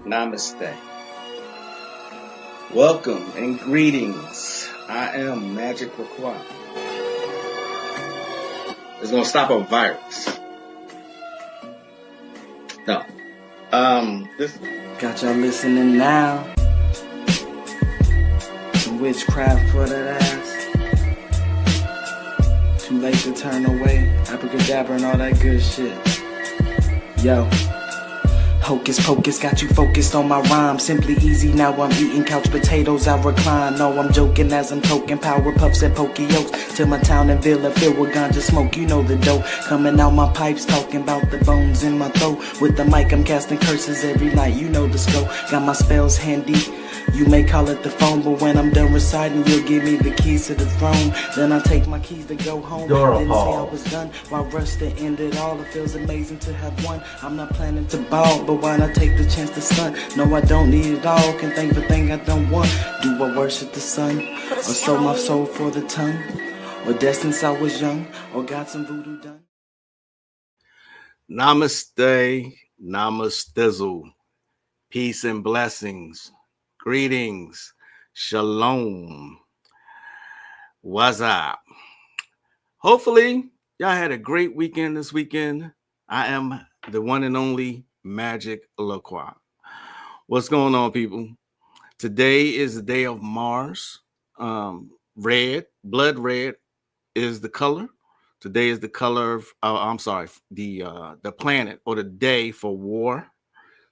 Namaste. Welcome and greetings. I am Magick. It's gonna stop a virus. No. This Got y'all listening now. Some witchcraft for that ass. Too late to turn away. Abracadabra and all that good shit. Yo. Hocus pocus, got you focused on my rhyme. Simply easy, now I'm eating couch potatoes, I recline. No, I'm joking as I'm toking power puffs and pokey-okes. Till my town and villa filled with ganja smoke, you know the dope. Coming out my pipes, talking about the bones in my throat. With the mic, I'm casting curses every night, you know the scope. Got my spells handy, you may call it the phone. But when I'm done reciting, you'll give me the keys to the throne. Then I take my keys to go home. Didn't say I was done, while rush to end it all. It feels amazing to have won. I'm not planning to ball, but why not take the chance to stunt? No, I don't need it all, can think the thing I don't want. Do I worship the sun, or sold my soul for the tongue? Or dead since I was young, or got some voodoo done? Namaste, namastizzle, peace and blessings, greetings, shalom, what's up? Hopefully, y'all had a great weekend this weekend. I am the one and only Magick LaCroix. What's going on, people? Today is the day of Mars. Red, blood red is the color. Today is the color of, the planet or the day for war,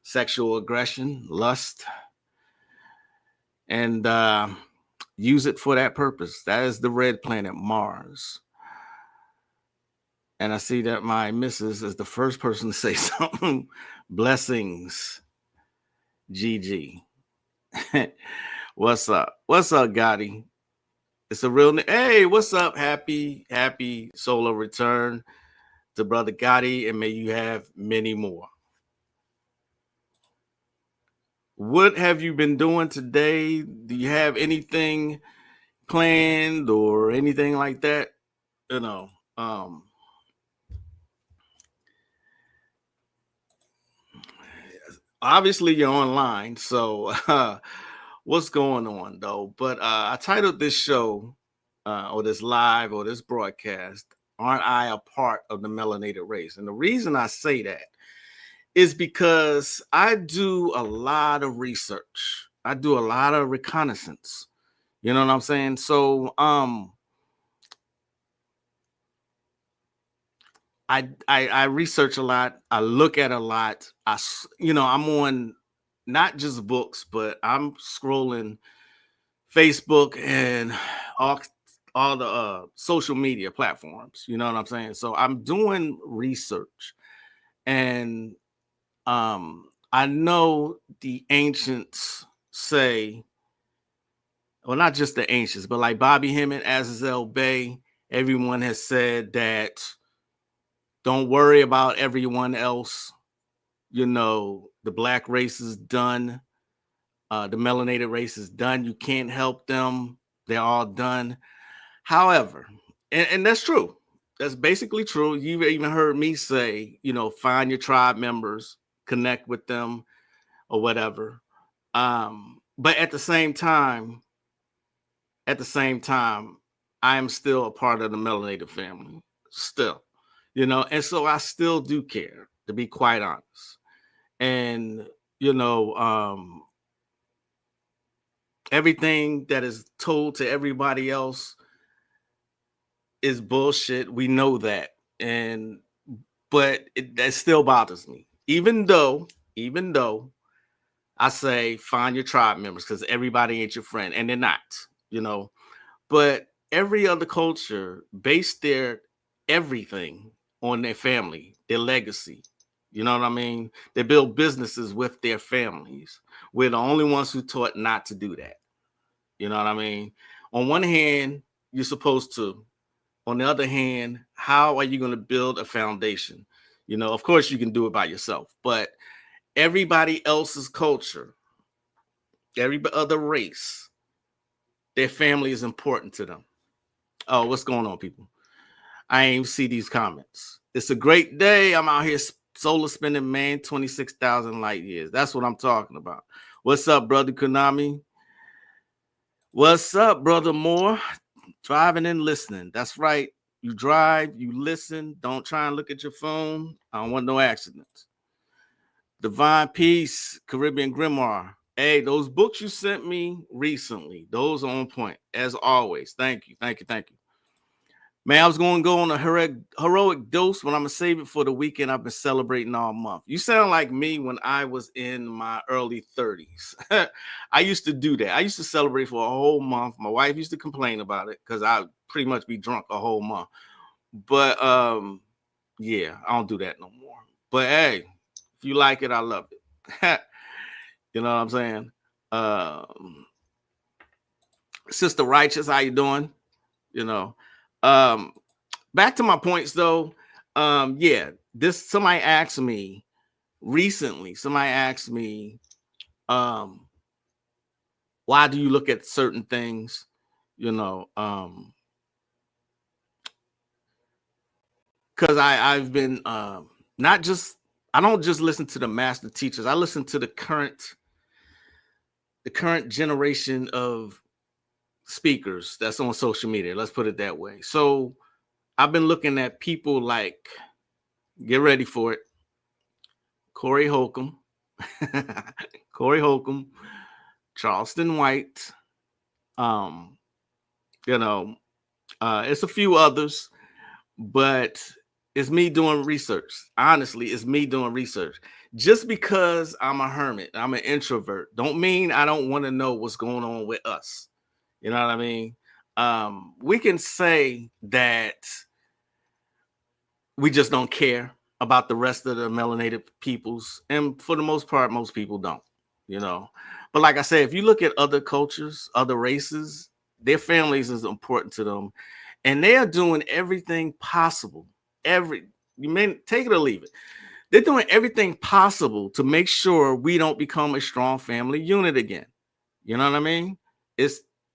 sexual aggression, lust, and use it for that purpose. That is the red planet, Mars. And I see that my missus is the first person to say something. Blessings, Gigi. What's up? What's up, Gotti? It's a real hey, what's up? Happy solo return to Brother Gotti, and may you have many more. What have you been doing today? Do you have anything planned or anything like that? You know, obviously you're online, so what's going on though? But I titled this show or this live or this broadcast, "Aren't I a Part of the Melanated Race?" And the reason I say that is because I do a lot of research. I do a lot of reconnaissance. You know what I'm saying? So I research a lot. I look at a lot. I'm on not just books, but I'm scrolling Facebook and all the social media platforms. You know what I'm saying? So I'm doing research, and I know the ancients say, well, not just the ancients, but like Bobby Hemmett, Azazel Bay, everyone has said that don't worry about everyone else. You know, the black race is done. The melanated race is done. You can't help them. They're all done. However, and that's true. That's basically true. You've even heard me say, find your tribe members, connect with them or whatever. But at the same time, I am still a part of the melanated family. Still, and so I still do care, to be quite honest. And everything that is told to everybody else is bullshit. We know that. But that still bothers me. Even though I say find your tribe members, because everybody ain't your friend, and they're not, But every other culture based their everything on their family, their legacy. You know what I mean? They build businesses with their families. We're the only ones who taught not to do that. You know what I mean? On one hand, you're supposed to. On the other hand, how are you going to build a foundation? Of course you can do it by yourself, but everybody else's culture, every other race, their family is important to them. Oh, what's going on, people? I ain't see these comments. It's a great day. I'm out here solar spinning man, 26,000 light years. That's what I'm talking about. What's up, brother Konami? What's up, brother Moore? Driving and listening. That's right. You drive, you listen. Don't try and look at your phone. I don't want no accidents. Divine Peace, Caribbean Grimoire. Hey, those books you sent me recently, those are on point, as always. Thank you, thank you, thank you. Man, I was going to go on a heroic dose, but I'm going to save it for the weekend. I've been celebrating all month. You sound like me when I was in my early 30s. I used to do that. I used to celebrate for a whole month. My wife used to complain about it because I'd pretty much be drunk a whole month. But yeah, I don't do that no more. But hey, if you like it, I love it. You know what I'm saying? Sister Righteous, how you doing? You know, back to my points though. Yeah, somebody asked me recently, why do you look at certain things? You know, because I've been not just, I don't just listen to the master teachers. I listen to the current generation of speakers that's on social media. Let's put it that way. So I've been looking at people like, get ready for it, Corey Holcomb, Charleston White, you know, it's a few others, but it's me doing research. Honestly, it's me doing research. Just because I'm a hermit, I'm an introvert, don't mean I don't want to know what's going on with us. You know what I mean? We can say that we just don't care about the rest of the melanated peoples. And for the most part, most people don't, you know. But like I said, if you look at other cultures, other races, their families is important to them. And they are doing everything possible. You may take it or leave it. They're doing everything possible to make sure we don't become a strong family unit again. You know what I mean?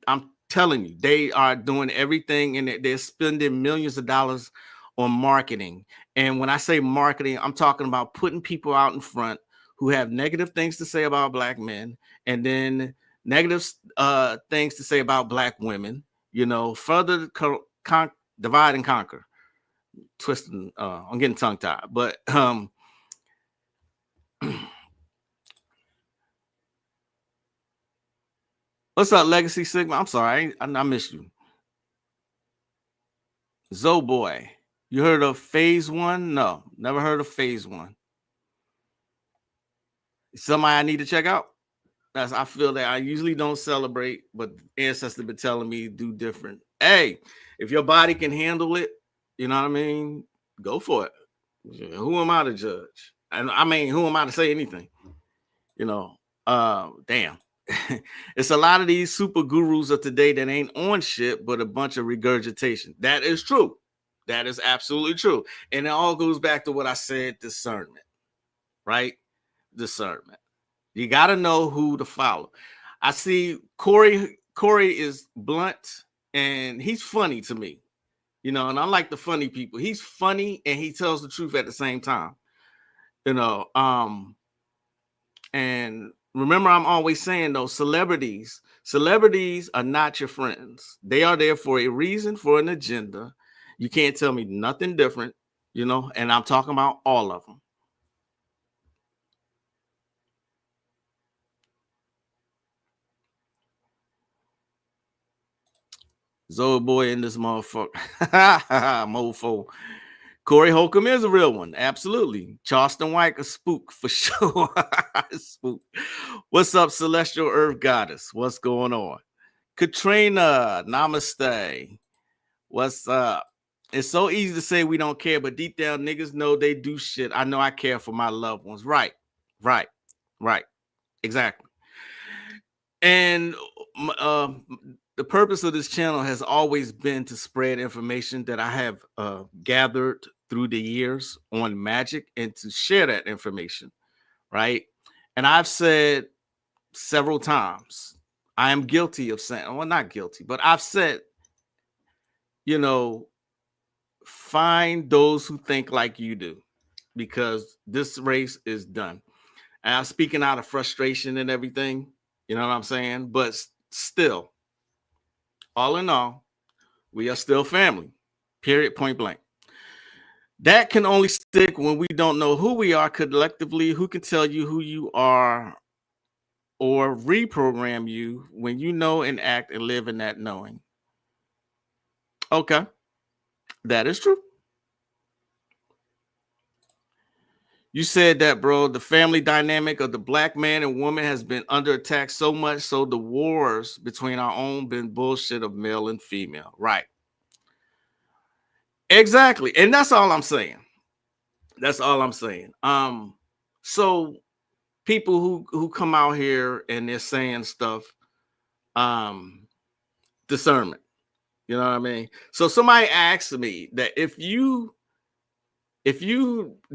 I'm telling you, they are doing everything, and they're spending millions of dollars on marketing. And when I say marketing, I'm talking about putting people out in front who have negative things to say about Black men, and then negative things to say about Black women. You know, further divide and conquer. Twisting, I'm getting tongue tied, but what's up, Legacy Sigma? I'm sorry, I missed you. Zo Boy, you heard of Phase One? No, never heard of Phase One. Somebody I need to check out. I feel that I usually don't celebrate, but ancestors been telling me do different. Hey, if your body can handle it, you know what I mean? Go for it. Who am I to judge? And I mean, who am I to say anything? You know, damn. It's a lot of these super gurus of today that ain't on shit, but a bunch of regurgitation. That is true. That is absolutely true. And it all goes back to what I said, discernment, right? Discernment. You got to know who to follow. I see Corey is blunt and he's funny to me, you know, and I like the funny people. He's funny and he tells the truth at the same time, you know. And remember, I'm always saying though, celebrities are not your friends. They are there for a reason, for an agenda. You can't tell me nothing different, you know, and I'm talking about all of them. Zoe Boy in this motherfucker. Mofo. Corey Holcomb is a real one. Absolutely. Charleston White, a spook for sure. Spook. What's up, Celestial Earth Goddess? What's going on? Katrina, namaste. What's up? It's so easy to say we don't care, but deep down, niggas know they do shit. I know I care for my loved ones. Right. Exactly. And the purpose of this channel has always been to spread information that I have gathered through the years on Magick and to share that information, right? And I've said several times, I am guilty of saying, well, not guilty, but I've said, you know, find those who think like you do. because this race is done. And I'm speaking out of frustration and everything. You know what I'm saying? But still, all in all, we are still family. Period. Point blank. That can only stick when we don't know who we are collectively. Who can tell you who you are or reprogram you when you know and act and live in that knowing? Okay, that is true. You said that, bro. The family dynamic of the black man and woman has been under attack so much so the wars between our own been bullshit of male and female. Right. Exactly. And that's all I'm saying. That's all I'm saying. So people who come out here and they're saying stuff, discernment. You know what I mean? So somebody asked me that if you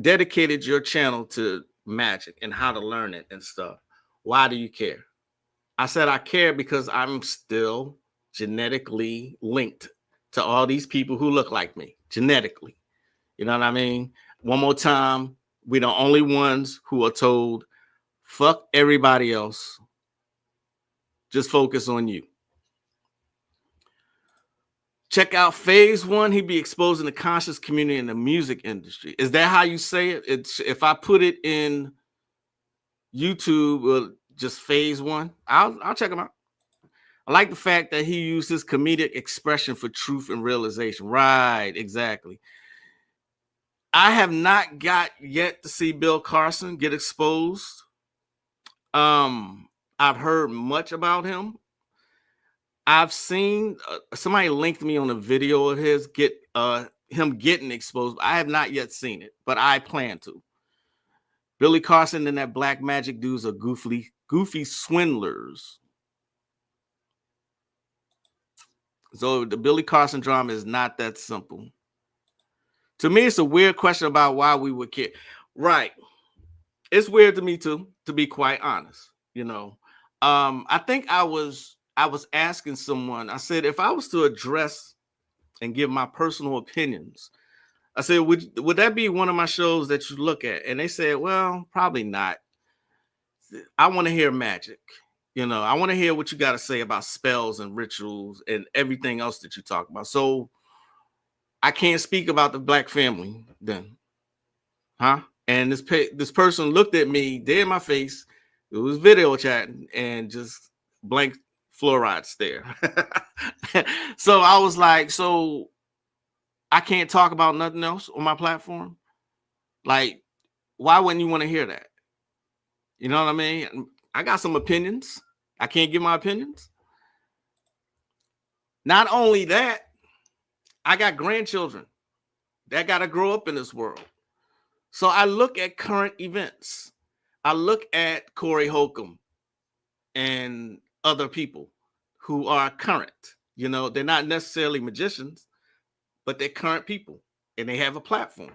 dedicated your channel to magic and how to learn it and stuff, why do you care? I said I care because I'm still genetically linked to all these people who look like me genetically. You know what I mean? One more time, we're the only ones who are told, fuck everybody else. Just focus on you. Check out phase 1. He'd be exposing the conscious community in the music industry. Is that how you say it? It's if I put it in YouTube, just phase 1. I'll check him out. I like the fact that he used his comedic expression for truth and realization. Right, exactly. I have not got yet to see Bill Carson get exposed. I've heard much about him. I've seen somebody linked me on a video of his him getting exposed. I have not yet seen it, but I plan to. Billy Carson and that Black Magic dudes are goofy swindlers. So the Billy Carson drama is not that simple. To me, it's a weird question about why we would care. Right. It's weird to me too, to be quite honest. You know, I think I was asking someone, I said, if I was to address and give my personal opinions, I said, would that be one of my shows that you look at? And they said, well, probably not. I want to hear magic. You know, I want to hear what you got to say about spells and rituals and everything else that you talk about. So I can't speak about the black family then. Huh? And this person looked at me dead in my face. It was video chatting and just blank fluoride stare. So I was like, so I can't talk about nothing else on my platform? Like, why wouldn't you want to hear that? You know what I mean? I got some opinions. I can't give my opinions. Not only that, I got grandchildren that got to grow up in this world. So I look at current events. I look at Corey Holcomb and other people who are current. You know, they're not necessarily magicians, but they're current people and they have a platform.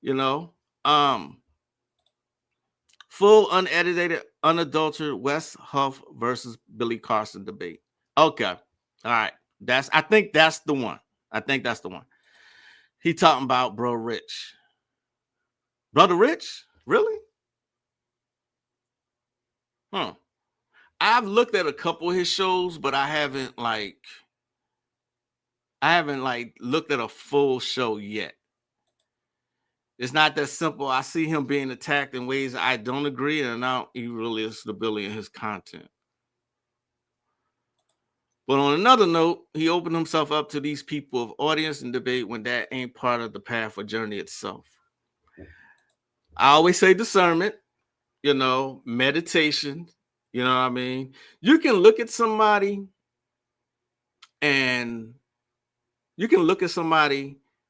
You know, full unedited, unadulterated Wes Huff versus Billy Carson debate. Okay. All right. I think that's the one. He talking about Bro Rich. Brother Rich? Really? Huh. I've looked at a couple of his shows, but I haven't looked at a full show yet. It's not that simple. I see him being attacked in ways I don't agree, and now he really is stability in his content. But on another note, he opened himself up to these people of audience and debate when that ain't part of the path or journey itself. I always say discernment, you know, meditation, you know what I mean? You can look at somebody and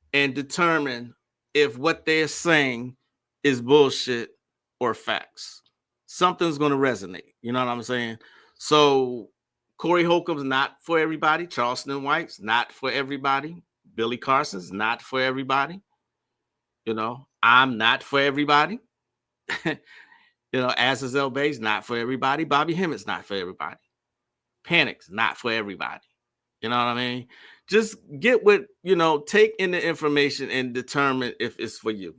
determine if what they're saying is bullshit or facts. Something's going to resonate. You know what I'm saying? So Corey Holcomb's not for everybody. Charleston White's not for everybody. Billy Carson's not for everybody. You know, I'm not for everybody. You know, Azazel Bay's not for everybody. Bobby Hemmett's not for everybody. Panic's not for everybody. You know what I mean? Just get with, you know, take in the information and determine if it's for you.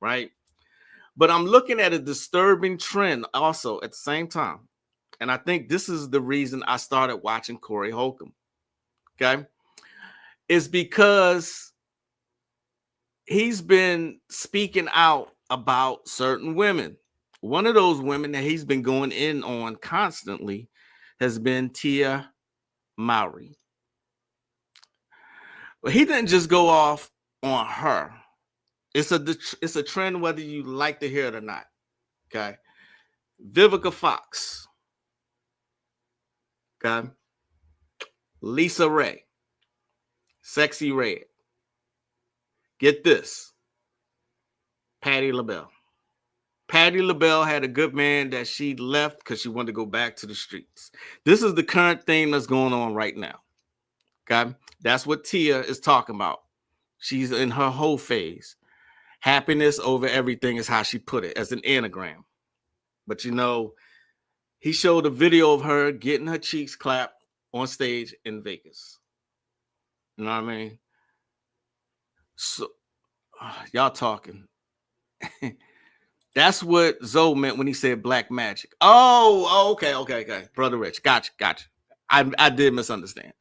right? But I'm looking at a disturbing trend also at the same time. And I think this is the reason I started watching Corey Holcomb. Okay. It's because he's been speaking out about certain women. One of those women that he's been going in on constantly has been Tia Mowry. But he didn't just go off on her. It's a trend whether you like to hear it or not. Okay. Vivica Fox. Okay. Lisa Ray. Sexy Red. Get this. Patti LaBelle. Patti LaBelle had a good man that she left because she wanted to go back to the streets. This is the current thing that's going on right now. Okay. That's what Tia is talking about. She's in her whole phase. Happiness over everything is how she put it as an anagram. But you know, he showed a video of her getting her cheeks clapped on stage in Vegas. You know what I mean? So y'all talking. That's what Zoe meant when he said black magic. Oh, okay. Brother Rich, gotcha. I did misunderstand.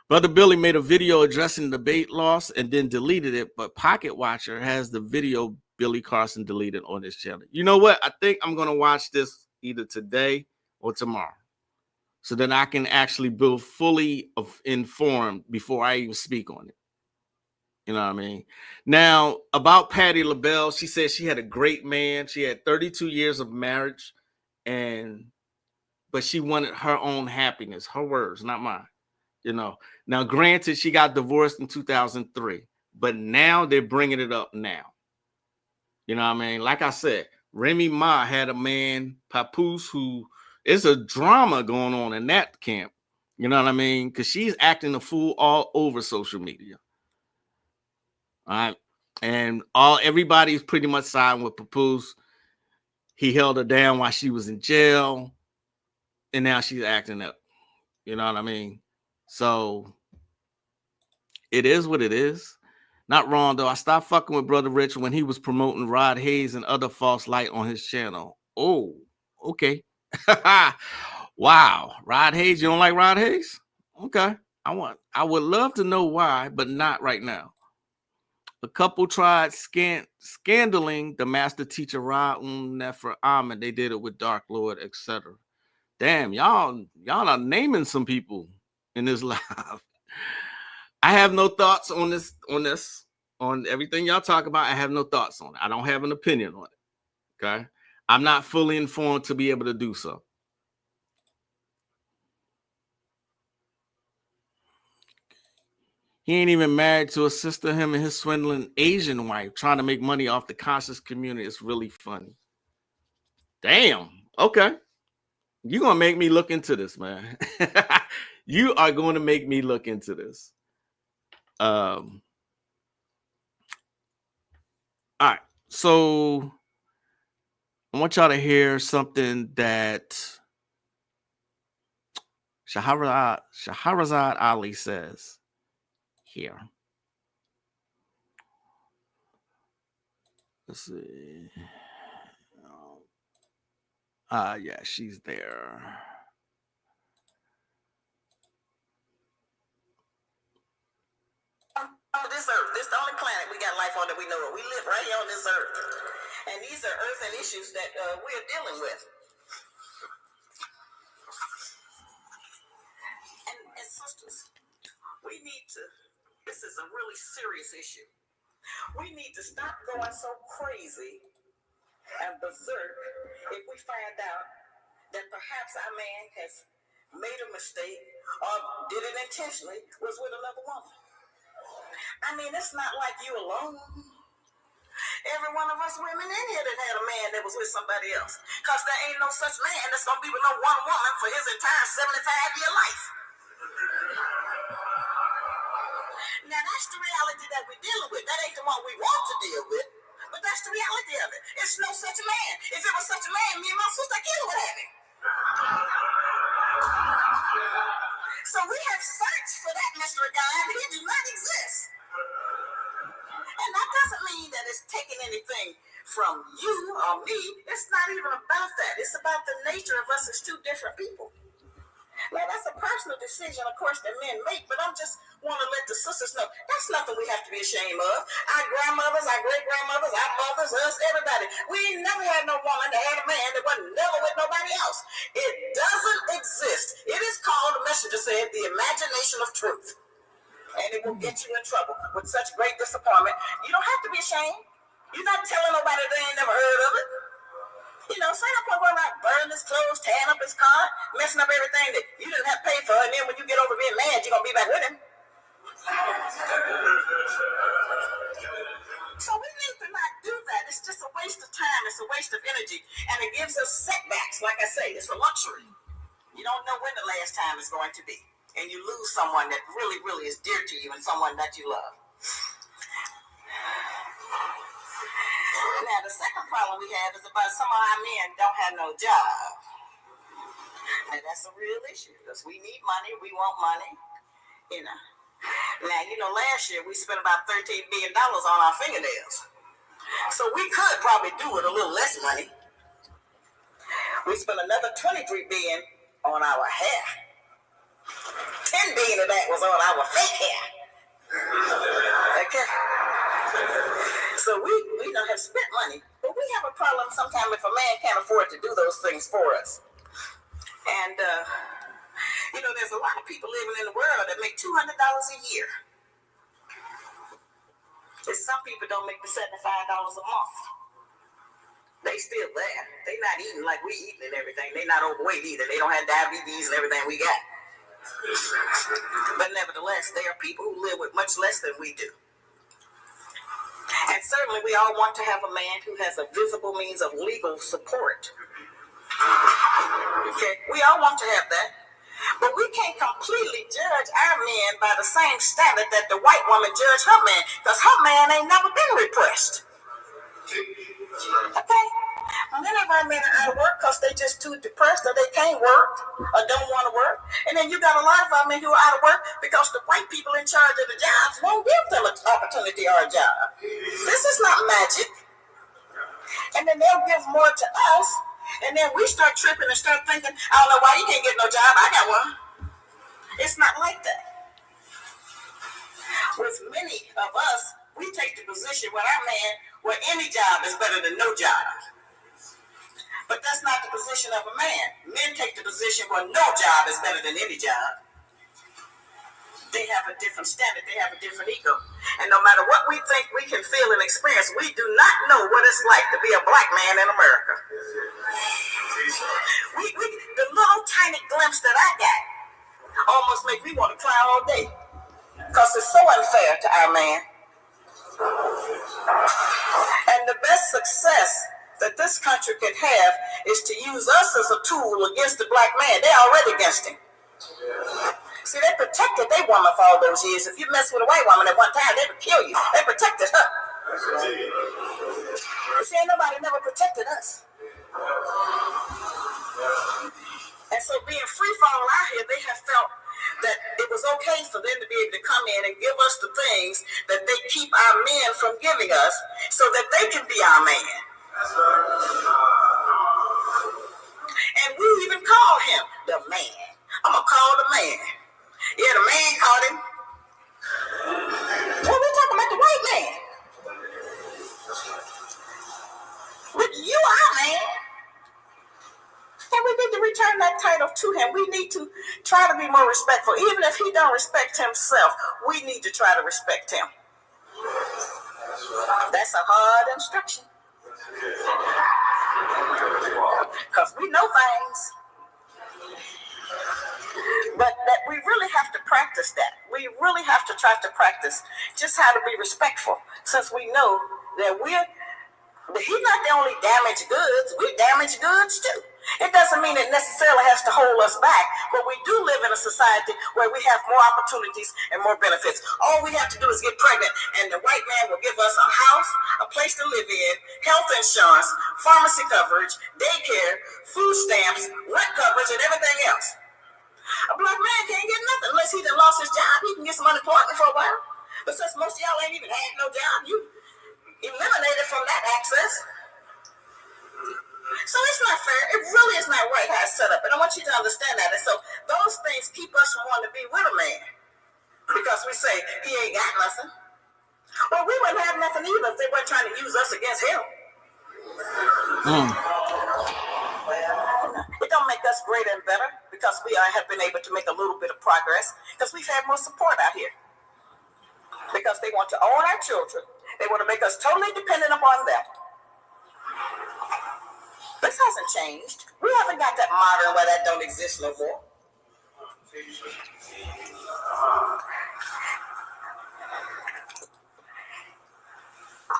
Brother Billy made a video addressing the debate loss and then deleted it, but Pocket Watcher has the video Billy Carson deleted on his channel. You know what? I think I'm going to watch this either today or tomorrow, so then I can actually be fully informed before I even speak on it. You know what I mean? Now, about Patti LaBelle, she said she had a great man. She had 32 years of marriage, but she wanted her own happiness. Her words, not mine. You know. Now, granted, she got divorced in 2003, but now they're bringing it up now. You know what I mean? Like I said, Remy Ma had a man, Papoose, who is a drama going on in that camp. You know what I mean? Because she's acting a fool all over social media. All right. And everybody's pretty much siding with Papoose. He held her down while she was in jail. And now she's acting up. You know what I mean? So it is what it is. Not wrong, though. I stopped fucking with Brother Rich when he was promoting Rod Hayes and other false light on his channel. Oh, okay. Wow. Rod Hayes, you don't like Rod Hayes? Okay. I would love to know why, but not right now. The couple tried scandaling the master teacher Ra'um Nefer Ahmed. They did it with Dark Lord, etc. Damn, y'all are naming some people in this live. I have no thoughts on everything y'all talk about. I have no thoughts on it. I don't have an opinion on it. Okay. I'm not fully informed to be able to do so. He ain't even married to a sister. Him and his swindling Asian wife trying to make money off the conscious community. It's really funny. Damn. Okay. You're going to make me look into this, man. You are going to make me look into this. All right. So I want y'all to hear something that Shahrazad Ali says here. Let's see. Yeah, she's there. On this earth, this is the only planet we got life on that we know of. We live right here on this earth, and these are earth and issues that we're dealing with. And sisters, we need to. This is a really serious issue. We need to stop going so crazy and berserk if we find out that perhaps our man has made a mistake or did it intentionally, was with another woman. I mean, it's not like you alone. Every one of us women in here that had a man that was with somebody else. Because there ain't no such man that's going to be with no one woman for his entire 75-year life. Now, that's the reality that we're dealing with. That ain't the one we want to deal with. But that's the reality of it. It's no such man. If it was such a man, me and my sister Keila would have it. So we have searched for that mystery guy, but he does not exist. And that doesn't mean that it's taking anything from you or me. It's not even about that. It's about the nature of us as two different people. Now, that's a personal decision, of course, that men make, but I just want to let the sisters know that's nothing we have to be ashamed of. Our grandmothers, our great-grandmothers, our mothers, us, everybody. We ain't never had no woman that had a man that wasn't never with nobody else. It doesn't exist. It is called, the messenger said, the imagination of truth. And it will get you in trouble with such great disappointment. You don't have to be ashamed. You're not telling nobody they ain't never heard of it. You know, say that point about burning his clothes, tearing up his car, messing up everything that you didn't have to pay for, and then when you get over being mad, you're going to be back with him. So we need to not do that. It's just a waste of time. It's a waste of energy. And it gives us setbacks. Like I say, it's a luxury. You don't know when the last time is going to be. And you lose someone that really, really is dear to you and someone that you love. Now, the second problem we have is about some of our men don't have no job. And that's a real issue because we need money. We want money. You know. Now, last year we spent about $13 billion on our fingernails. So we could probably do it a little less money. We spent another $23 billion on our hair. $10 billion of that was on our fake hair. Okay. So we don't have spent money, but we have a problem sometimes if a man can't afford to do those things for us. And, there's a lot of people living in the world that make $200 a year. And some people don't make the $75 a month. They still there. They not eating like we eating and everything. They not overweight either. They don't have diabetes and everything we got. But nevertheless, there are people who live with much less than we do. And certainly we all want to have a man who has a visible means of legal support. Okay, we all want to have that. But we can't completely judge our men by the same standard that the white woman judged her man, because her man ain't never been repressed. Okay? Many of our men are out of work because they just too depressed or they can't work or don't want to work. And then you got a lot of our men who are out of work because the white people in charge of the jobs won't give them an opportunity or a job. This is not magic. And then they'll give more to us. And then we start tripping and start thinking, I don't know why you can't get no job. I got one. It's not like that. With many of us, we take the position with our man where any job is better than no job. But that's not the position of a man. Men take the position where no job is better than any job. They have a different standard. They have a different ego. And no matter what we think we can feel and experience, we do not know what it's like to be a black man in America. The little tiny glimpse that I got almost make me want to cry all day. Because it's so unfair to our man. And the best success that this country can have is to use us as a tool against the black man. They're already against him. See, they protected their woman for all those years. If you mess with a white woman at one time, they would kill you. They protected her. But see, ain't nobody never protected us. And so being free fall out here, they have felt that it was okay for them to be able to come in and give us the things that they keep our men from giving us so that they can be our man. And we even call him the man. I'm going to call the man. Yeah, the man called him. Well, we're talking about the white man. But you are man. And we need to return that title to him. We need to try to be more respectful. Even if he don't respect himself, we need to try to respect him. That's a hard instruction. Because we know things. But that we really have to practice that. We really have to try to practice just how to be respectful. Since we know that he's not the only damaged goods. We damage goods too. It doesn't mean it necessarily has to hold us back, but we do live in a society where we have more opportunities and more benefits. All we have to do is get pregnant, and the white man will give us a house, a place to live in, health insurance, pharmacy coverage, daycare, food stamps, rent coverage, and everything else. A black man can't get nothing unless he done lost his job. He can get some unemployment for a while. But since most of y'all ain't even had no job, you eliminated from that access. not right how it's set up. And I want you to understand that. And so those things keep us from wanting to be with a man. Because we say, he ain't got nothing. Well, we wouldn't have nothing either if they weren't trying to use us against him. It don't make us greater and better because we have been able to make a little bit of progress because we've had more support out here. Because they want to own our children. They want to make us totally dependent upon them. This hasn't changed. We haven't got that modern where that don't exist no more.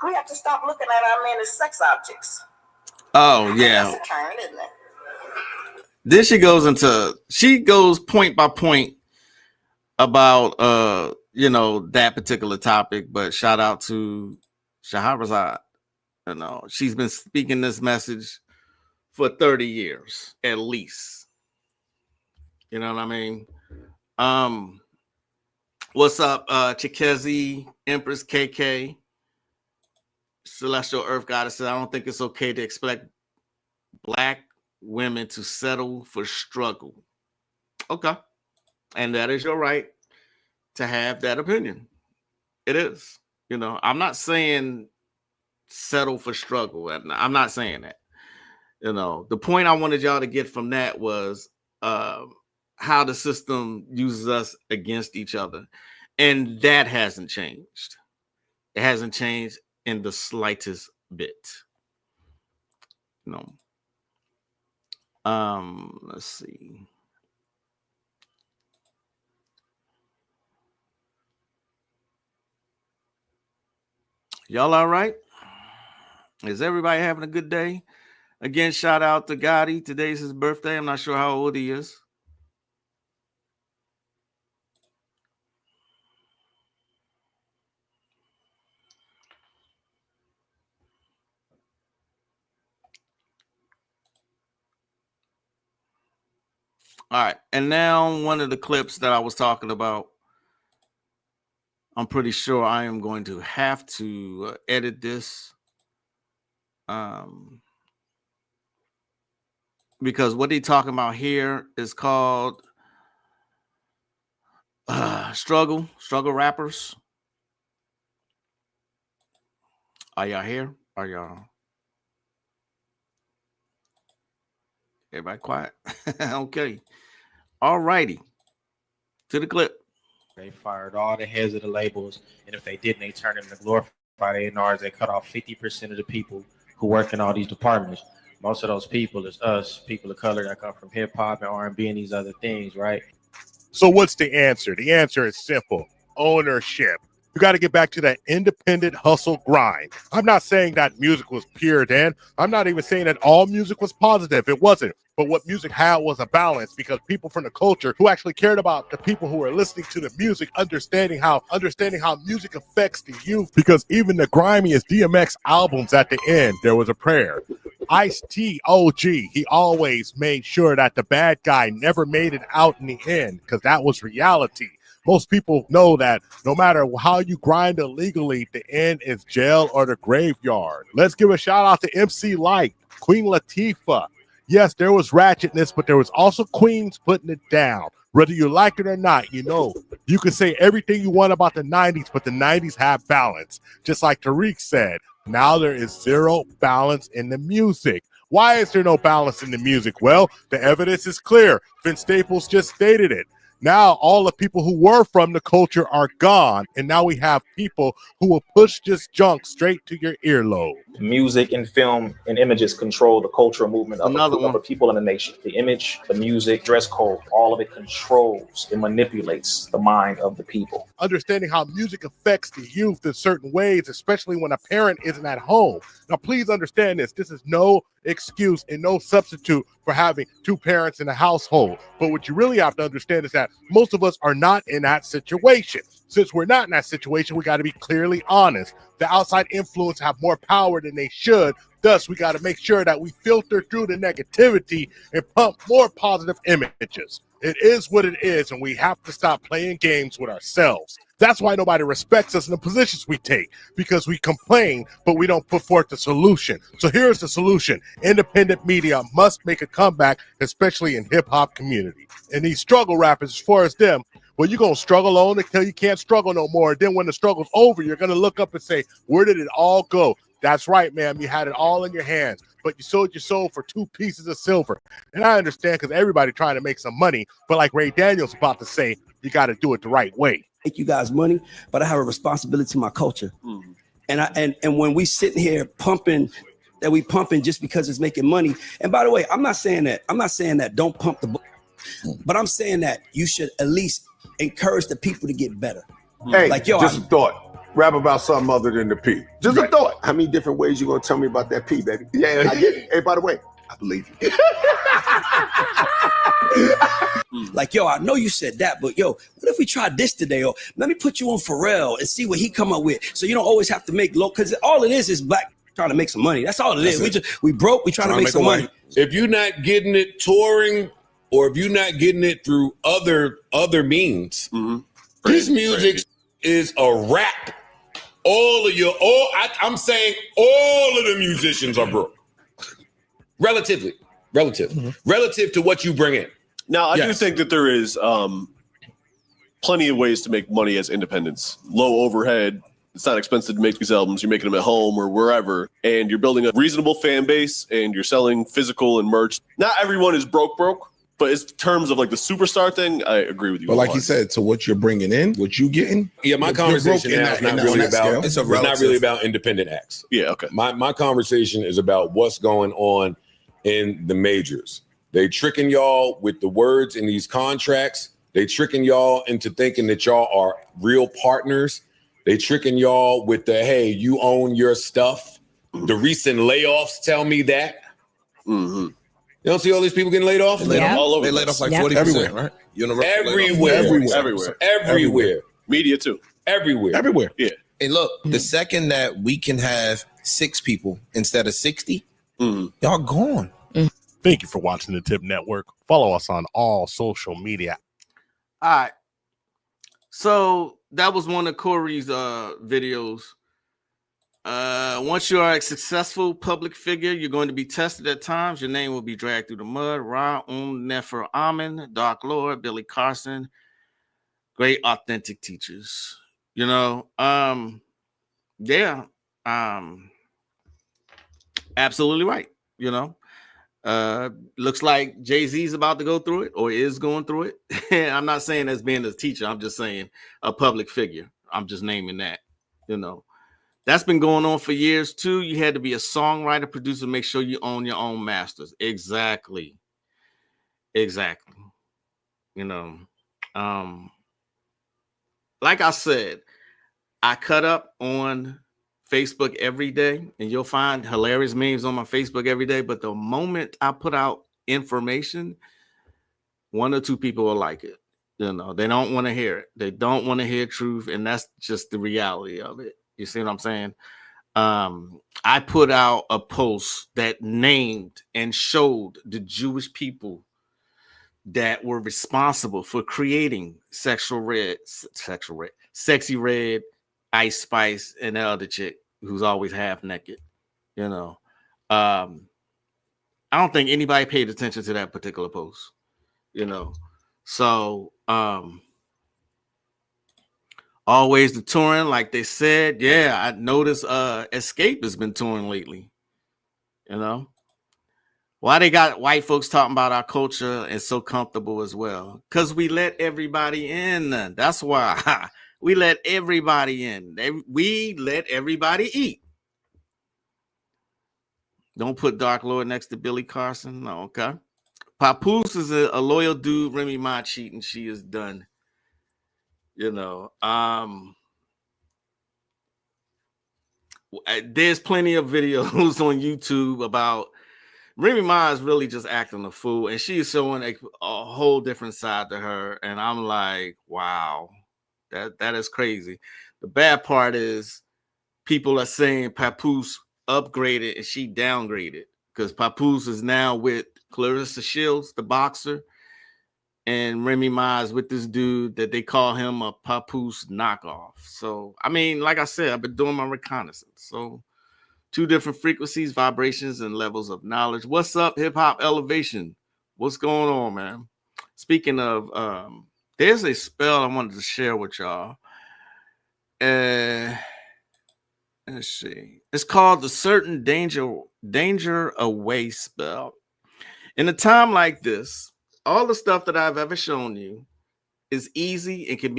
We have to stop looking at our men as sex objects. Oh yeah. That's a turn, isn't it? Then she goes point by point about that particular topic, but shout out to Shahrazad. She's been speaking this message for 30 years at least. You know what I mean? What's up, Chikezi, Empress KK, Celestial Earth Goddess says, I don't think it's okay to expect Black women to settle for struggle. Okay. And that is your right to have that opinion. It is. I'm not saying settle for struggle. I'm not saying that. The point I wanted y'all to get from that was how the system uses us against each other. And that hasn't changed. It hasn't changed in the slightest bit. Let's see. Y'all all right? Is everybody having a good day? Again, shout out to Gotti. Today's his birthday. I'm not sure how old he is. All right. And now one of the clips that I was talking about, I'm pretty sure I am going to have to edit this. Because what he's talking about here is called struggle rappers. Are y'all here? Are y'all? Everybody quiet? Okay. All righty. To the clip. They fired all the heads of the labels, and if they didn't, they turned them to glorified A&Rs. They cut off 50% of the people who work in all these departments. Most of those people is us, people of color that come from hip hop and R&B and these other things, right? So what's the answer? The answer is simple: ownership. You got to get back to that independent hustle grind. I'm not saying that music was pure then. I'm not even saying that all music was positive. It wasn't. But what music had was a balance, because people from the culture who actually cared about the people who were listening to the music, understanding how music affects the youth. Because even the grimiest DMX albums, at the end, there was a prayer. Ice-T, OG, he always made sure that the bad guy never made it out in the end, because that was reality. Most people know that no matter how you grind illegally, the end is jail or the graveyard. Let's give a shout out to MC Light, Queen Latifah. Yes, there was ratchetness, but there was also queens putting it down. Whether you like it or not, you can say everything you want about the 90s, but the 90s have balance. Just like Tariq said, now there is zero balance in the music. Why is there no balance in the music? Well, the evidence is clear. Vince Staples just stated it. Now all the people who were from the culture are gone, and now we have people who will push this junk straight to your earlobe. Music and film and images control the cultural movement of the people in the nation. The image, the music, dress code, all of it controls and manipulates the mind of the people. Understanding how music affects the youth in certain ways, especially when a parent isn't at home. Now, please understand this. This is no excuse and no substitute for having two parents in a household. But what you really have to understand is that most of us are not in that situation. Since we're not in that situation, we got to be clearly honest. The outside influence have more power than they should. Thus, we got to make sure that we filter through the negativity and pump more positive images. It is what it is, and we have to stop playing games with ourselves. That's why nobody respects us in the positions we take, because we complain, but we don't put forth the solution. So here's the solution. Independent media must make a comeback, especially in hip-hop community. And these struggle rappers, as far as them, well, you're going to struggle on until you can't struggle no more. And then when the struggle's over, you're going to look up and say, where did it all go? That's right, ma'am. You had it all in your hands, but you sold your soul for 2 pieces of silver. And I understand, because everybody trying to make some money. But like Ray Daniels about to say, you got to do it the right way. Make you guys money, but I have a responsibility to my culture. And when we sitting here pumping just because it's making money. And by the way, I'm not saying that don't pump the book, but I'm saying that you should at least encourage the people to get better. Hey, like, yo, just a thought. Rap about something other than the P. Just a thought. How many different ways you gonna tell me about that P, baby? Yeah, I get it. Hey, by the way, I believe you. Like, yo, I know you said that, but yo, what if we tried this today? Or let me put you on Pharrell and see what he come up with. So you don't always have to make low, because all it is black trying to make some money. That's all it is. We broke, we trying to make some money. If you're not getting it touring, or if you're not getting it through other means, this music is a rap. I'm saying all of the musicians are broke. Relative to what you bring in. Now, I do think that there is plenty of ways to make money as independents. Low overhead. It's not expensive to make these albums. You're making them at home or wherever, and you're building a reasonable fan base, and you're selling physical and merch. Not everyone is broke, but in terms of like the superstar thing, I agree with you. But like you said, so what you're bringing in, what you getting? Yeah, my conversation now is not really about independent acts. Yeah, okay. My conversation is about what's going on in the majors. They tricking y'all with the words in these contracts. They tricking y'all into thinking that y'all are real partners. They tricking y'all with the, hey, you own your stuff. The recent layoffs tell me that. You don't see all these people getting laid off? All over. They laid off like 40%, right? Everywhere. Media too. Everywhere. Yeah. And look, the second that we can have 6 people instead of 60, y'all gone. Thank you for watching the Tip Network. Follow us on all social media. All right. So that was one of Corey's videos. Once you are a successful public figure, you're going to be tested at times. Your name will be dragged through the mud. Nefer Amen, Dark Lord, Billy Carson, great authentic teachers. You know, absolutely right. You know, looks like Jay-Z's about to go through it or is going through it. I'm not saying as being a teacher. I'm just saying a public figure. I'm just naming that, you know. That's been going on for years too. You had to be a songwriter, producer, make sure you own your own masters. Exactly. You know, like I said, I cut up on Facebook every day, and you'll find hilarious memes on my Facebook every day. But the moment I put out information, 1 or 2 people will like it. You know, they don't want to hear it. They don't want to hear truth, and that's just the reality of it. You see what I'm saying? I put out a post that named and showed the Jewish people that were responsible for creating Sexy Red, Ice Spice, and the other chick who's always half naked. You know, I don't think anybody paid attention to that particular post. You know, so always the touring, like they said. Yeah, I noticed Escape has been touring lately. You know, why they got white folks talking about our culture and so comfortable as well? Because we let everybody in. That's why. We let everybody in. We let everybody eat. Don't put Dark Lord next to Billy Carson. No, okay. Papoose is a loyal dude. Remy Ma cheating. She is done. You know. There's plenty of videos on YouTube about Remy Ma is really just acting a fool, and she's showing a whole different side to her. And I'm like, wow. That is crazy. The bad part is people are saying Papoose upgraded and she downgraded, because Papoose is now with Clarissa Shields, the boxer, and Remy Ma is with this dude that they call him a papoose knockoff. So, I mean, like I said, I've been doing my reconnaissance. So, 2 different frequencies, vibrations, and levels of knowledge. What's up, Hip Hop Elevation? What's going on, man? Speaking of, there's a spell I wanted to share with y'all. Let's see. It's called the Certain Danger Away spell. In a time like this, all the stuff that I've ever shown you is easy. It can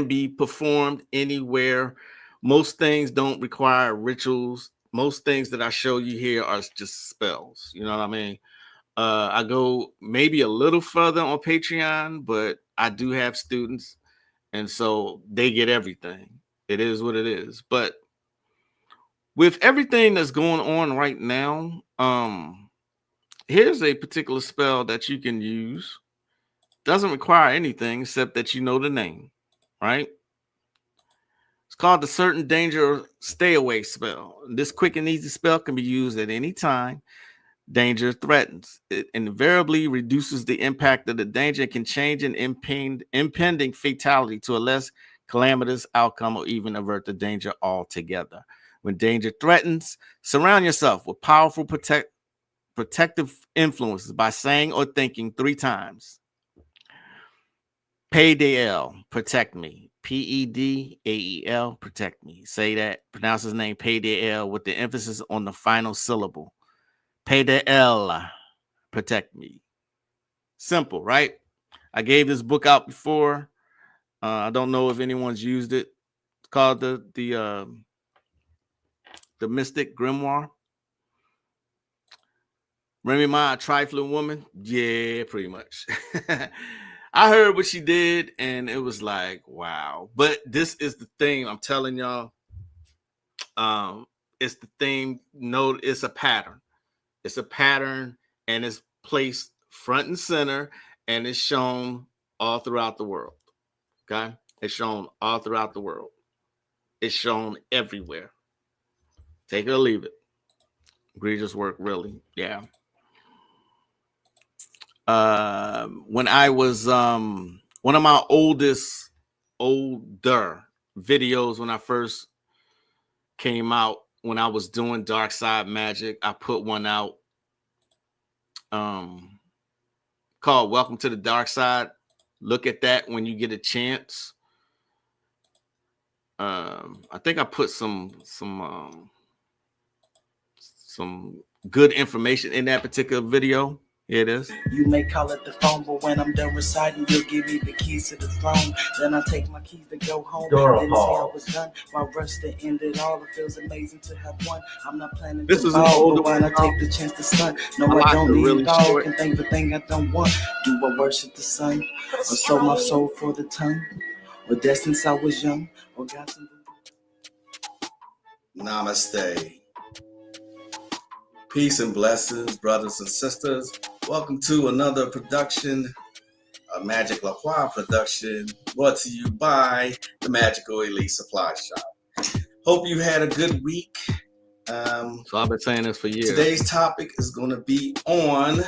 be performed anywhere. Most things don't require rituals. Most things that I show you here are just spells. You know what I mean? I go maybe a little further on Patreon, but I do have students, and so they get everything. It is what it is. But with everything that's going on right now, here's a particular spell that you can use. Doesn't require anything except that you know the name, right? It's called the Certain Danger Stay Away spell. This quick and easy spell can be used at any time danger threatens. It invariably reduces the impact of the danger and can change an impending fatality to a less calamitous outcome or even avert the danger altogether. When danger threatens, surround yourself with powerful protective influences by saying or thinking 3 times. P-E-D-A-E-L, protect me. P-E-D-A-E-L, protect me. Say that. Pronounce his name P-E-D-A-E-L with the emphasis on the final syllable. P-E-D-A-E-L, protect me. Simple, right? I gave this book out before. I don't know if anyone's used it. It's called the Mystic Grimoire. Remy Ma, a trifling woman? Yeah, pretty much. I heard what she did, and it was like, wow. But this is the thing I'm telling y'all. It's the thing. No, it's a pattern. It's a pattern, and it's placed front and center, and it's shown all throughout the world. Okay? It's shown all throughout the world. It's shown everywhere. Take it or leave it. Egregious work, really. Yeah. When I was one of my older videos when I first came out, when I was doing Dark Side Magic, I put one out called Welcome to the Dark Side. Look at that when you get a chance. I think I put some good information in that particular video. Here it is. You may call it the phone, but when I'm done reciting, you'll give me the keys to the throne. Then I'll take my keys to go home. Didn't see I was done. My rush to end it all. It feels amazing to have won. I'm not planning this to is an older when one. I take the chance to stunt. No, I don't need really it all. Can think the thing I don't want. Do I worship the sun? Or sold my soul for the tongue? Or death since I was young? Or got some... Namaste. Peace and blessings, brothers and sisters. Welcome to another production, a Magick LaCroix production, brought to you by the Magical Elite Supply Shop. Hope you had a good week. So I've been saying this for years. Today's topic is going to be on,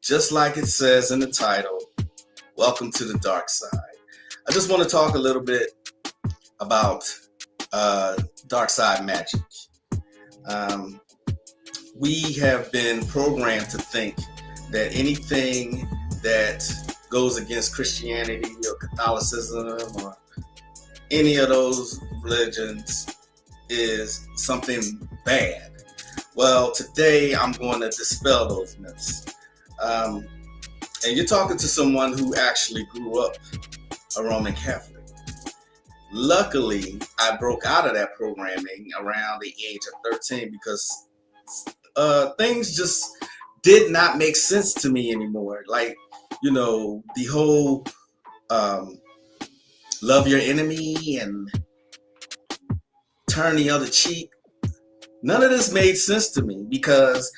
just like it says in the title, Welcome to the Dark Side. I just want to talk a little bit about Dark Side Magic. We have been programmed to think that anything that goes against Christianity or Catholicism or any of those religions is something bad. Well, today I'm going to dispel those myths. And you're talking to someone who actually grew up a Roman Catholic. Luckily, I broke out of that programming around the age of 13 because things just did not make sense to me anymore. Like, you know, the whole love your enemy and turn the other cheek. None of this made sense to me because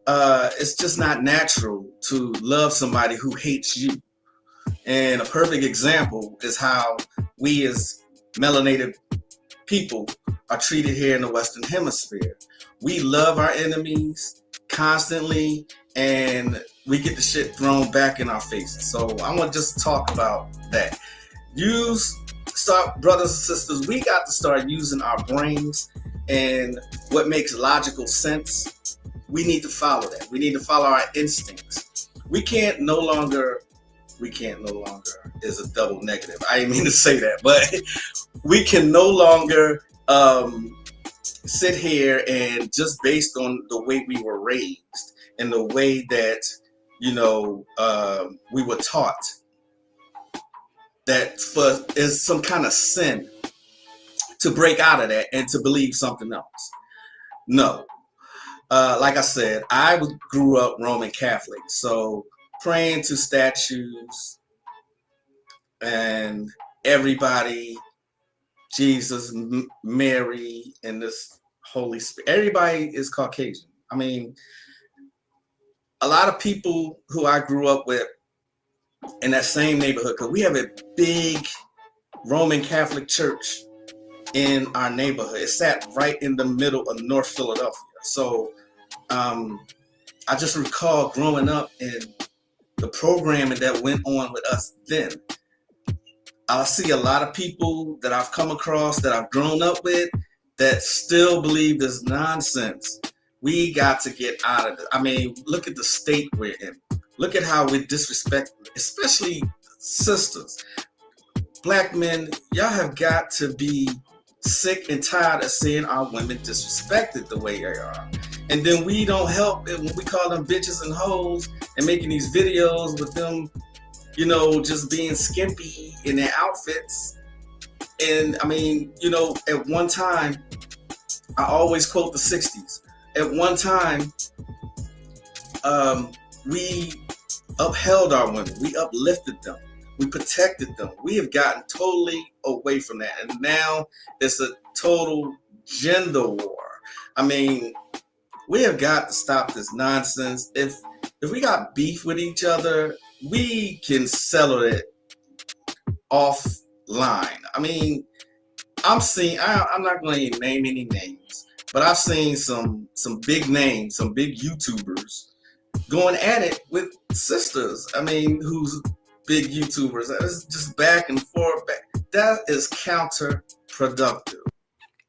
it's just not natural to love somebody who hates you. And a perfect example is how we as melanated people are treated here in the Western Hemisphere. We love our enemies. constantly, and we get the shit thrown back in our faces. So I want to just talk about that. Brothers and sisters, we got to start using our brains, and what makes logical sense, we need to follow that. We need to follow our instincts. We can't no longer is a double negative. I didn't mean to say that, but we can no longer sit here and just based on the way we were raised and the way that, we were taught that is some kind of sin to break out of that and to believe something else. No. Like I said, I grew up Roman Catholic, so praying to statues and everybody, Jesus, Mary, and this Holy Spirit, everybody is Caucasian. I mean, a lot of people who I grew up with in that same neighborhood, because we have a big Roman Catholic church in our neighborhood. It sat right in the middle of North Philadelphia. So I just recall growing up and the programming that went on with us then. I see a lot of people that I've come across, that I've grown up with, that still believe this nonsense. We got to get out of it. I mean, look at the state we're in. Look at how we disrespect, especially sisters. Black men, y'all have got to be sick and tired of seeing our women disrespected the way they are. And then we don't help it when we call them bitches and hoes and making these videos with them, just being skimpy in their outfits. And I mean, at one time, I always quote the 60s. At one time, we upheld our women. We uplifted them. We protected them. We have gotten totally away from that. And now it's a total gender war. I mean, we have got to stop this nonsense. If we got beef with each other, we can settle it offline. I mean, I'm not going to name any names, but I've seen some big names, some big YouTubers going at it with sisters. I mean, who's big YouTubers? It's just back and forth. That is counterproductive.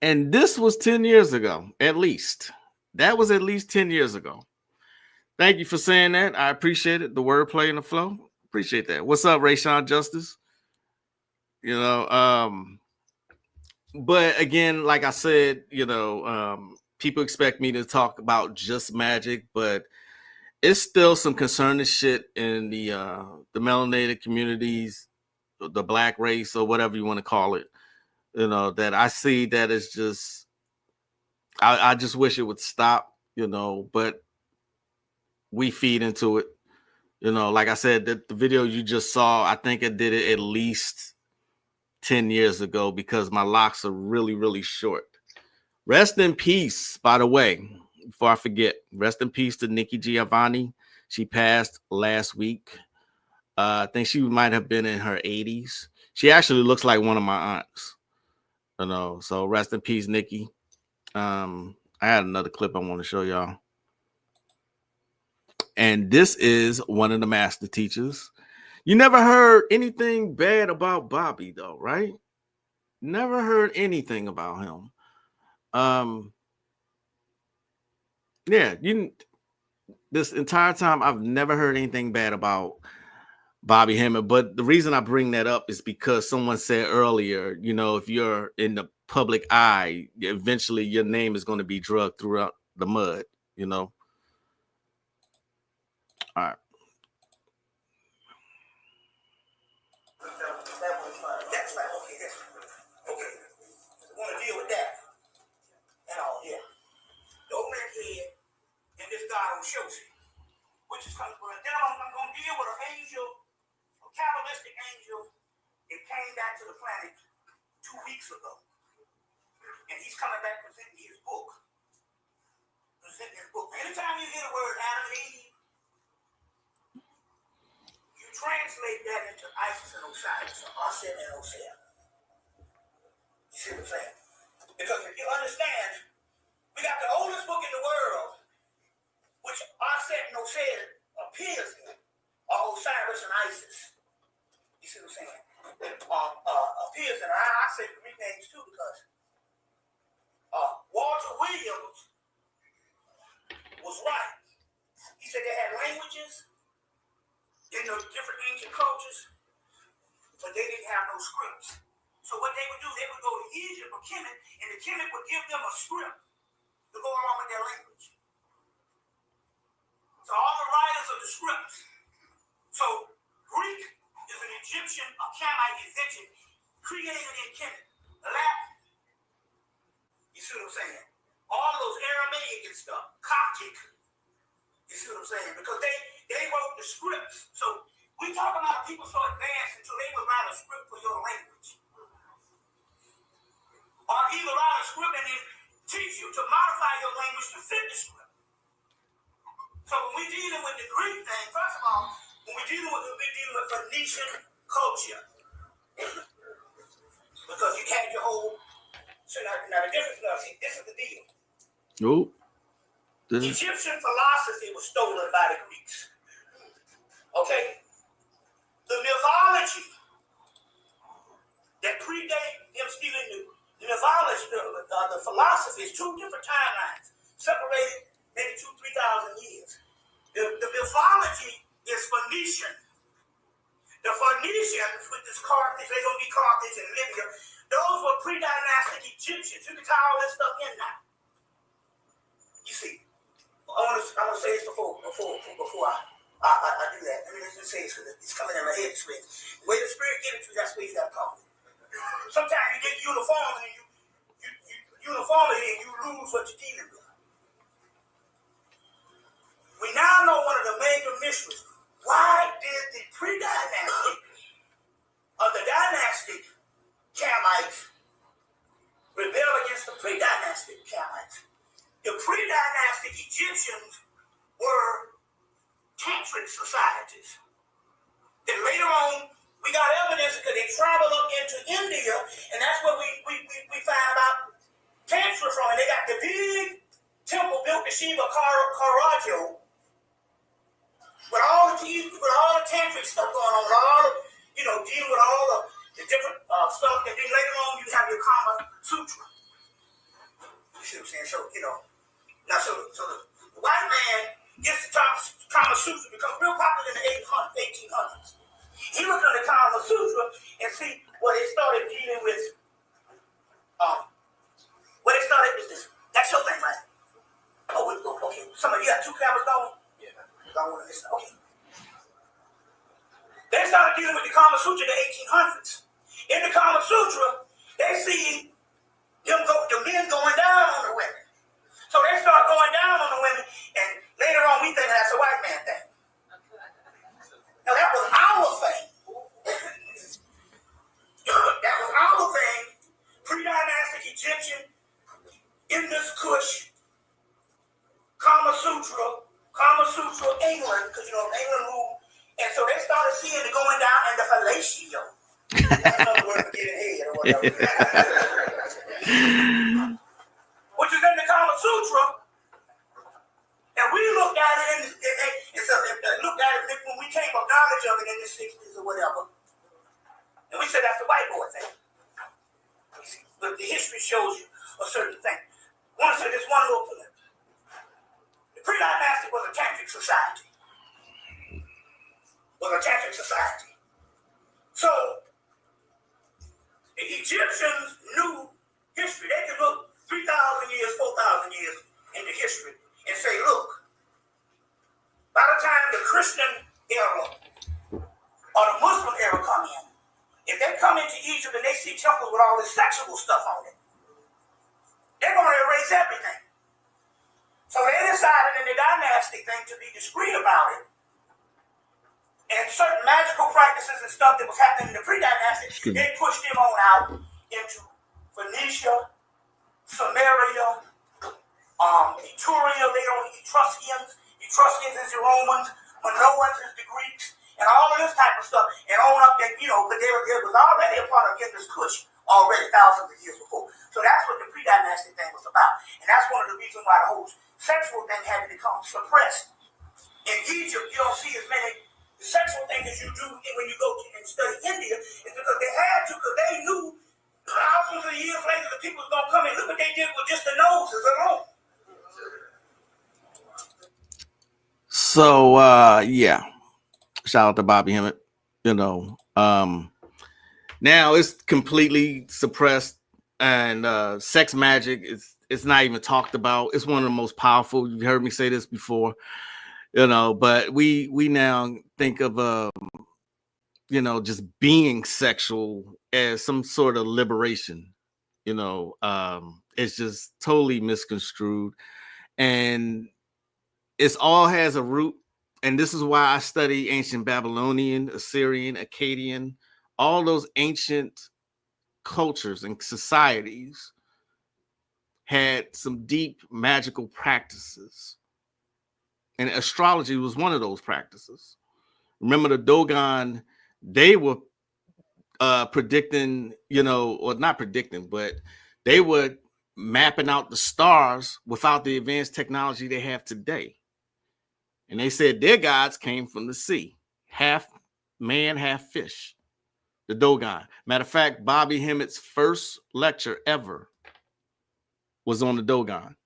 And this was 10 years ago, at least. That was at least 10 years ago. Thank you for saying that. I appreciate it. The wordplay and the flow. Appreciate that. What's up, Rayshawn Justice? But again, like I said, people expect me to talk about just Magick, but it's still some concerning shit in the melanated communities, the black race, or whatever you want to call it. That I see that is just, I just wish it would stop. But we feed into it. Like I said, the video you just saw, I think it did it at least 10 years ago because my locks are really, really short. Rest in peace, by the way, before I forget. Rest in peace to Nikki Giovanni. She passed last week. I think she might have been in her 80s. She actually looks like one of my aunts. So rest in peace, Nikki. I had another clip I want to show y'all. And this is one of the master teachers. You never heard anything bad about Bobby, though, right? Never heard anything about him. This entire time, I've never heard anything bad about Bobby Hemmett. But the reason I bring that up is because someone said earlier, if you're in the public eye, eventually your name is going to be drugged throughout the mud, All right. That's like, okay. Want to deal with that and all, yeah. The old man head and this God who shows it, which is coming. Then I'm going to deal with an angel, a Kabbalistic angel. It came back to the planet 2 weeks ago, and he's coming back presenting his book. Anytime you hear the word Adam and Eve, you translate that into Isis and Osiris, or Aset and Osir. You see what I'm saying? Because if you understand, we got the oldest book in the world, which Arsenic said appears in, are Osiris and Isis. You see what I'm saying? Appears in, I say the Greek names too because Walter Williams was right. He said they had languages in the different ancient cultures, but they didn't have no scripts. So what they would do, they would go to Egypt or Kemet, and the Kemet would give them a script to go along with their language. So all the writers of the scripts. So Greek is an Egyptian, a Camite invention created in Kemet. Latin, you see what I'm saying? All those Aramaic and stuff, Coptic, you see what I'm saying? Because they wrote the scripts. So we talk about people so advanced until they would write a script for your language. Or either write a script and then teach you to modify your language to fit the script. So when we're dealing with the Greek thing, first of all, we're dealing with Phoenician culture. Because you had your whole, so now the difference now, see, this is the deal. Nope. Egyptian philosophy was stolen by the Greeks. Okay? The mythology that predate them stealing the mythology, the philosophy is two different timelines, separated maybe 2,000-3,000 years. The mythology is Phoenician. The Phoenicians with this Carthage, they're going to be Carthage and Libya, those were pre-dynastic Egyptians. You can tie all this stuff in now. You see, I want to say this before I do that. Let me just say this because it's coming in my head this way. The way the Spirit gives it to you, that's where you got to come. Sometimes you get uniformity and you lose what you're dealing with. We now know one of the major mysteries. Why did the pre-dynastic or the dynastic Camites rebel against the pre-dynastic Camites? The pre-dynastic Egyptians were tantric societies. Then later on, we got evidence because they traveled up into India, and that's where we found out Tantra from. And they got the big temple built to Shiva Karajo with all the tantric stuff going on, all the, dealing with all the different stuff. And then later on, you have your Kama Sutra. You see what I'm saying? So, now, so the white man gets the Kama Sutra, becomes real popular in the 1800s. He looked at the Kama Sutra and see what they started dealing with. What they started with this. That's your thing, right? Oh, okay. Somebody, you got two cameras going? Yeah. I don't want to listen. Okay. They started dealing with the Kama Sutra in the 1800s. In the Kama Sutra, they see the men going down on the women. So they start going down on the women, and later on we think that's a white man thing. Now that was our thing. That was our thing. Pre-dynastic Egyptian, Indus Kush, Kama Sutra, England, because England ruled. And so they started seeing it going down in the fellatio. That's another word for getting head or whatever. Which is in the Kama Sutra. And we looked at it and looked at it when we came of knowledge of it in the 60s or whatever. And we said that's the white boy thing. But the history shows you a certain thing. I want to say this one little thing. The pre-dynastic was a tantric society. So the Egyptians knew history. They could look 3,000 years, 4,000 years into history and say, look, by the time the Christian era or the Muslim era come in, if they come into Egypt and they see temples with all this sexual stuff on it, they're going to erase everything. So they decided in the dynastic thing to be discreet about it. And certain magical practices and stuff that was happening in the pre-dynastic, they pushed them on out into Phoenicia, Samaria, Etruria, Etruscans is the Romans, Minoans is the Greeks, and all of this type of stuff. And on up there, but there was already a part of Indus Kush already thousands of years before. So that's what the pre-dynastic thing was about. And that's one of the reasons why the whole sexual thing had to become suppressed. In Egypt, you don't see as many sexual things as you do when you go and study India. It's because they had to, because they knew thousands of years later the people was going to come and look what they did with just the noses alone. So yeah, shout out to Bobby Hemmett. You know, now it's completely suppressed, and sex magic it's not even talked about. It's one of the most powerful. You heard me say this before, you know, but we now think of you know, just being sexual as some sort of liberation. You know, it's just totally misconstrued, and it's all has a root. And this is why I study ancient Babylonian, Assyrian, Akkadian, all those ancient cultures and societies had some deep magical practices. And astrology was one of those practices. Remember the Dogon, they were predicting, you know, or not predicting, but they were mapping out the stars without the advanced technology they have today. And they said their gods came from the sea, half man, half fish, the Dogon. Matter of fact, Bobby Hemmett's first lecture ever was on the Dogon.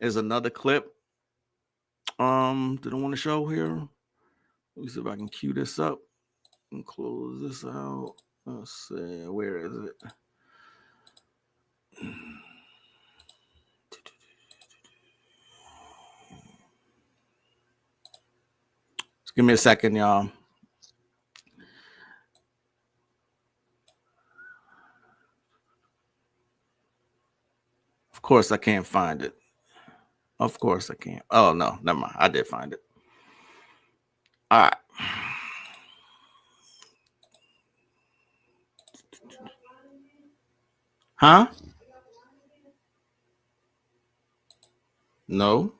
There's another clip. Did I want to show here? Let me see if I can cue this up and close this out. Let's see, where is it? Just give me a second, y'all. Of course, I can't find it. Of course, I can't. Oh, no, never mind. I did find it. All right. Huh? No.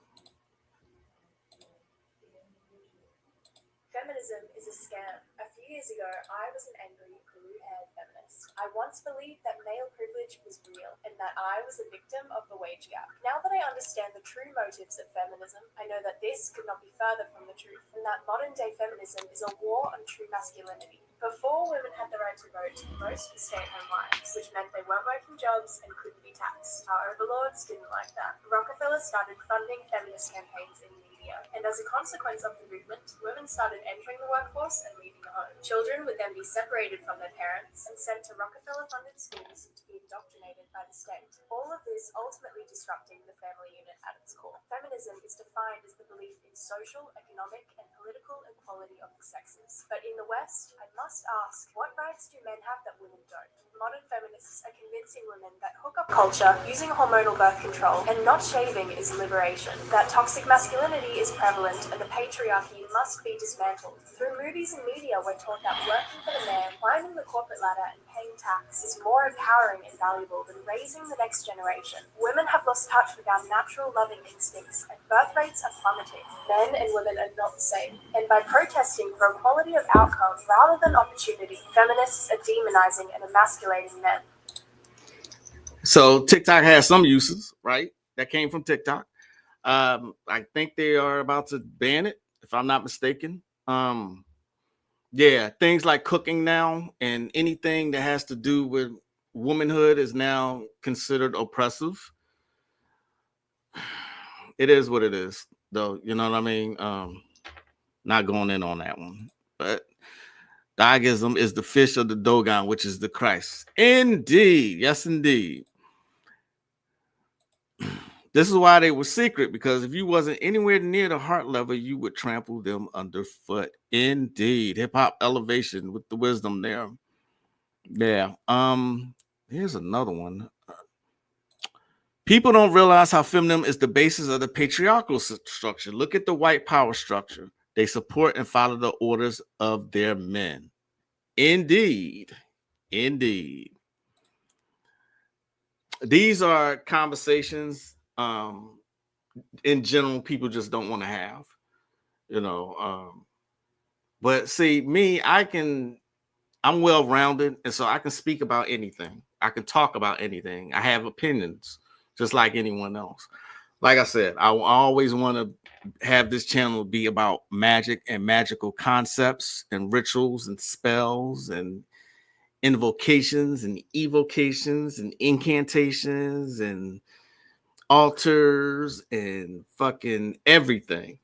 Feminism is a scam. A few years ago, I was an angry, blue-haired feminist. I once believed that male privilege was real and that I was a victim of the wage gap. Now that I understand the true motives of feminism, I know that this could not be further from the truth, and that modern-day feminism is a war on true masculinity. Before women had the right to vote, most were stay-at-home wives, which meant they weren't working jobs and couldn't be taxed. Our overlords didn't like that. Rockefeller started funding feminist campaigns in media, and as a consequence of the movement, women started entering the workforce and leaving the home. Children would then be separated from their parents and sent to Rockefeller-funded schools to be indoctrinated by the state. All of this ultimately disrupting the family unit at its core. Feminism is defined as the belief in social, economic, and political equality of the sexes. But in the West, I must ask, what rights do men have that women don't? Modern feminists are convincing women that hookup culture, using hormonal birth control, and not shaving is liberation. That toxic masculinity is prevalent and the patriarchy must be dismantled. Through movies and media, we're taught that working for the man, climbing the corporate ladder, and paying tax is more empowering and valuable than raising the next generation. Women have lost touch with our natural loving instincts, and birth rates are plummeting. Men and women are not the same. And by protesting for equality of outcome rather than opportunity, feminists are demonizing and emasculating men. So TikTok has some uses, right? That came from TikTok. I think they are about to ban it, if I'm not mistaken. Yeah, things like cooking now and anything that has to do with womanhood is now considered oppressive. It is what it is, though. You know what I mean? Not going in on that one, but Diogism is the fish of the Dogon, which is the Christ. Indeed, yes, indeed. This is why they were secret, because if you wasn't anywhere near the heart level, you would trample them underfoot. Indeed. Hip hop elevation with the wisdom there. Yeah. Here's another one. People don't realize how feminism is the basis of the patriarchal structure. Look at the white power structure. They support and follow the orders of their men. Indeed. Indeed. These are conversations in general people just don't want to have, you know. But see, me, I can I'm well-rounded, and so I can speak about anything. I can talk about anything. I have opinions, just like anyone else. Like I said, I always want to have this channel be about magic and magical concepts and rituals and spells and invocations and evocations and incantations and altars and fucking everything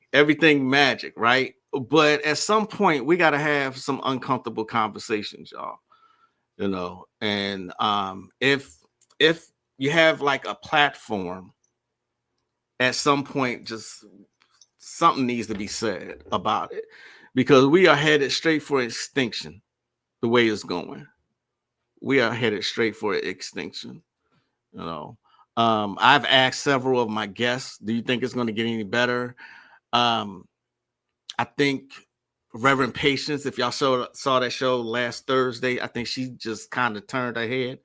magic, right? But at some point we got to have some uncomfortable conversations, y'all, you know. And if you have like a platform, at some point just something needs to be said about it, because we are headed straight for extinction. The way it's going, we are headed straight for extinction, you know. I've asked several of my guests, do you think it's going to get any better? I think Reverend Patience, if y'all saw that show last Thursday, I think she just kind of turned her head.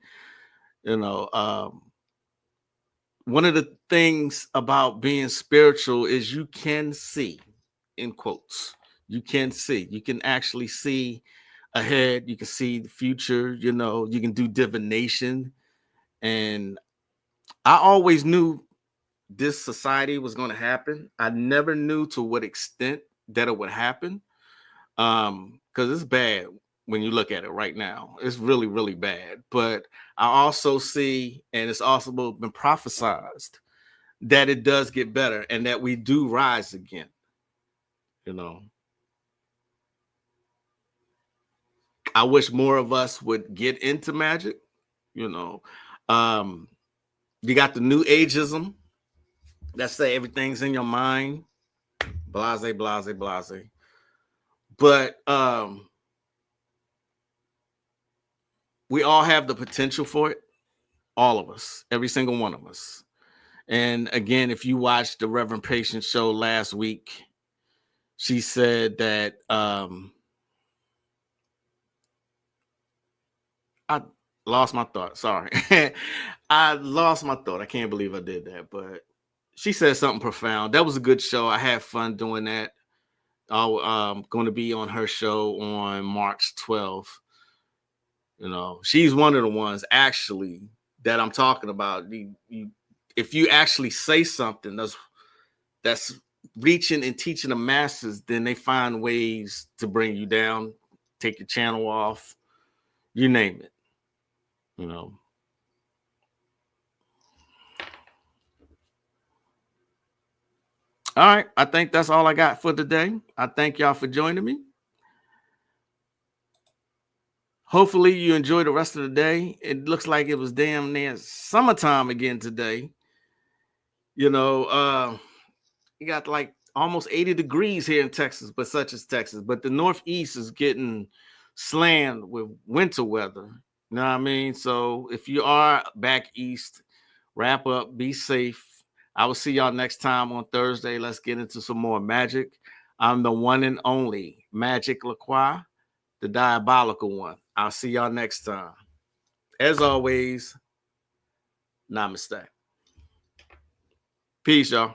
You know, one of the things about being spiritual is you can see, in quotes, you can actually see ahead. You can see the future, you know, you can do divination. And I always knew this society was going to happen. I never knew to what extent that it would happen. Because it's bad when you look at it right now. It's really, really bad. But I also see, and it's also been prophesized, that it does get better and that we do rise again. You know, I wish more of us would get into magic. You know, you got the new ageism that say everything's in your mind. Blase, blase, blase. But we all have the potential for it. All of us, every single one of us. And again, if you watched the Reverend Patience show last week, she said that I lost my thought. Sorry. I lost my thought. I can't believe I did that. But she said something profound. That was a good show. I had fun doing that. I'm going to be on her show on March 12th. You know, she's one of the ones actually that I'm talking about. If you actually say something that's reaching and teaching the masses, then they find ways to bring you down, take your channel off, you name it. You know. All right, I think that's all I got for today. I thank y'all for joining me. Hopefully you enjoy the rest of the day. It looks like it was damn near summertime again today. You know, you got like almost 80 degrees here in Texas, but such as Texas. But the Northeast is getting slammed with winter weather. You know what I mean? So if you are back east, wrap up, be safe. I will see y'all next time on Thursday. Let's get into some more magic. I'm the one and only Magick LaCroix, the diabolical one. I'll see y'all next time. As always, namaste. Peace, y'all.